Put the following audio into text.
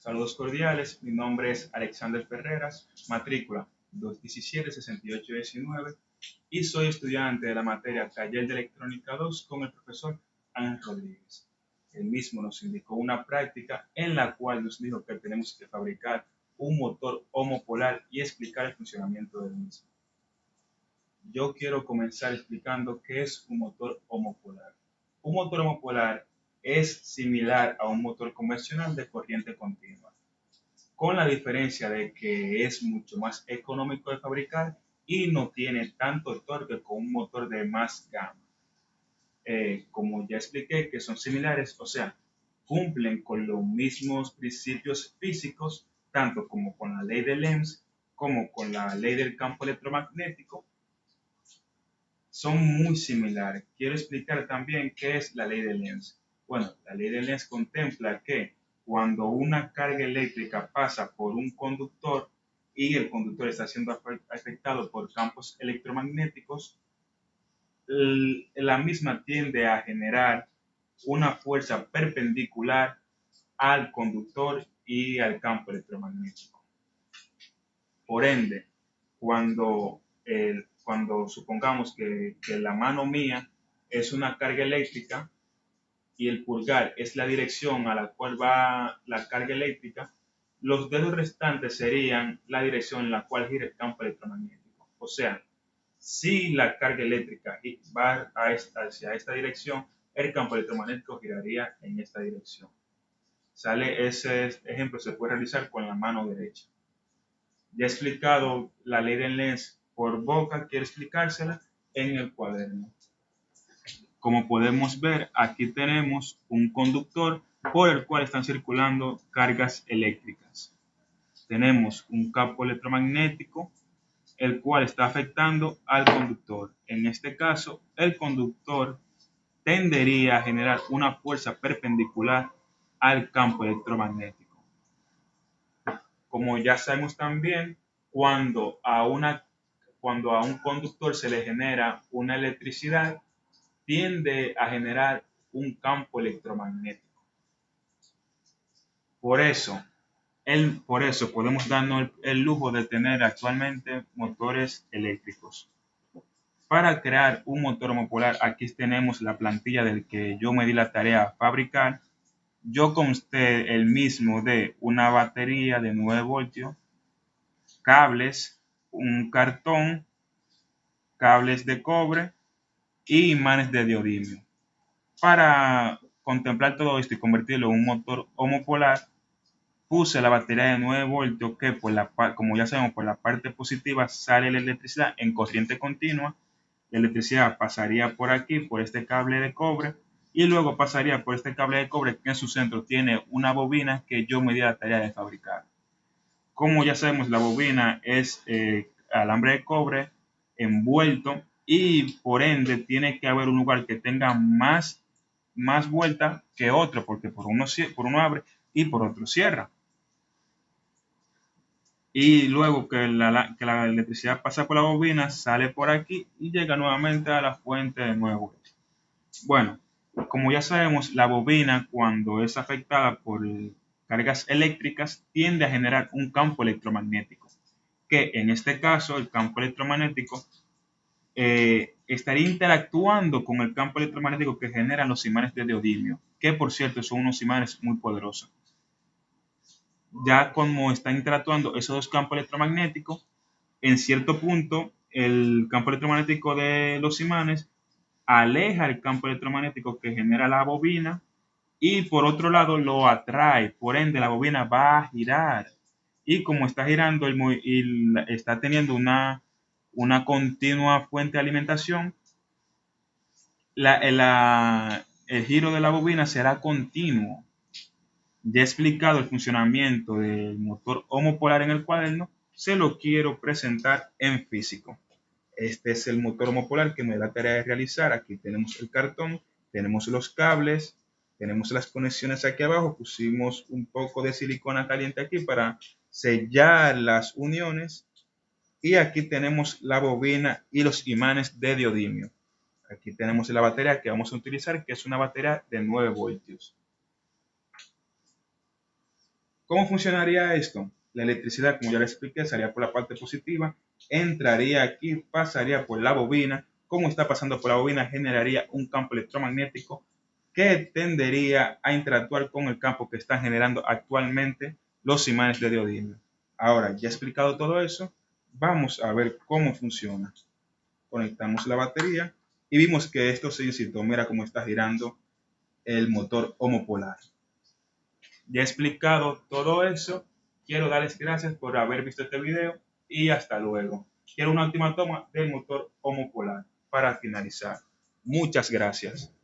Saludos cordiales, mi nombre es Alexander Ferreras, matrícula 217-6819 y soy estudiante de la materia Taller de Electrónica 2 con el profesor Ángel Rodríguez. Él mismo nos indicó una práctica en la cual nos dijo que tenemos que fabricar un motor homopolar y explicar el funcionamiento del mismo. Yo quiero comenzar explicando qué es un motor homopolar. Un motor homopolar es similar a un motor convencional de corriente continua, con la diferencia de que es mucho más económico de fabricar y no tiene tanto torque como un motor de más gama. Como ya expliqué, que son similares, o sea, cumplen con los mismos principios físicos, tanto como con la ley de Lenz, como con la ley del campo electromagnético, son muy similares. Quiero explicar también qué es la ley de Lenz. Bueno, la ley de Lenz contempla que cuando una carga eléctrica pasa por un conductor y el conductor está siendo afectado por campos electromagnéticos, la misma tiende a generar una fuerza perpendicular al conductor y al campo electromagnético. Por ende, cuando supongamos que la mano mía es una carga eléctrica y el pulgar es la dirección a la cual va la carga eléctrica, los dedos restantes serían la dirección en la cual gira el campo electromagnético. O sea, si la carga eléctrica va hacia esta dirección, el campo electromagnético giraría en esta dirección. Ese ejemplo se puede realizar con la mano derecha. Ya he explicado la ley de Lenz por boca, quiero explicársela en el cuaderno. Como podemos ver, aquí tenemos un conductor por el cual están circulando cargas eléctricas. Tenemos un campo electromagnético, el cual está afectando al conductor. En este caso, el conductor tendería a generar una fuerza perpendicular al campo electromagnético. Como ya sabemos también, cuando a un conductor se le genera una electricidad, tiende a generar un campo electromagnético. Por eso podemos darnos el lujo de tener actualmente motores eléctricos. Para crear un motor homopolar, aquí tenemos la plantilla del que yo me di la tarea a fabricar. Yo consté el mismo de una batería de 9 voltios, cables, un cartón, cables de cobre y imanes de neodimio. Para contemplar todo esto y convertirlo en un motor homopolar, puse la batería de 9 voltios que, como ya sabemos, por la parte positiva sale la electricidad en corriente continua. La electricidad pasaría por aquí, por este cable de cobre, y luego pasaría por este cable de cobre que en su centro tiene una bobina que yo me di la tarea de fabricar. Como ya sabemos, la bobina es alambre de cobre envuelto y por ende tiene que haber un lugar que tenga más vuelta que otro, porque por uno abre y por otro cierra. Y luego que la electricidad pasa por la bobina, sale por aquí y llega nuevamente a la fuente de nuevo. Bueno, como ya sabemos, la bobina cuando es afectada por cargas eléctricas tiende a generar un campo electromagnético, que en este caso el campo electromagnético estaría interactuando con el campo electromagnético que generan los imanes de neodimio, que por cierto son unos imanes muy poderosos. Ya como están interactuando esos dos campos electromagnéticos, en cierto punto el campo electromagnético de los imanes aleja el campo electromagnético que genera la bobina y por otro lado lo atrae, por ende la bobina va a girar y como está girando y está teniendo una continua fuente de alimentación, el giro de la bobina será continuo. Ya he explicado el funcionamiento del motor homopolar en el cuaderno, se lo quiero presentar en físico. Este es el motor homopolar que me da la tarea de realizar. Aquí tenemos el cartón, tenemos los cables, tenemos las conexiones aquí abajo, pusimos un poco de silicona caliente aquí para sellar las uniones y aquí tenemos la bobina y los imanes de neodimio. Aquí tenemos la batería que vamos a utilizar, que es una batería de 9 voltios. ¿Cómo funcionaría esto? La electricidad, como ya les expliqué, salía por la parte positiva, entraría aquí, pasaría por la bobina. Como está pasando por la bobina, generaría un campo electromagnético que tendería a interactuar con el campo que están generando actualmente los imanes de neodymio. Ahora, ya he explicado todo eso, vamos a ver cómo funciona. Conectamos la batería y vimos que esto se incitó. Mira cómo está girando el motor homopolar. Ya he explicado todo eso. Quiero darles gracias por haber visto este video y hasta luego. Quiero una última toma del motor homopolar para finalizar. Muchas gracias.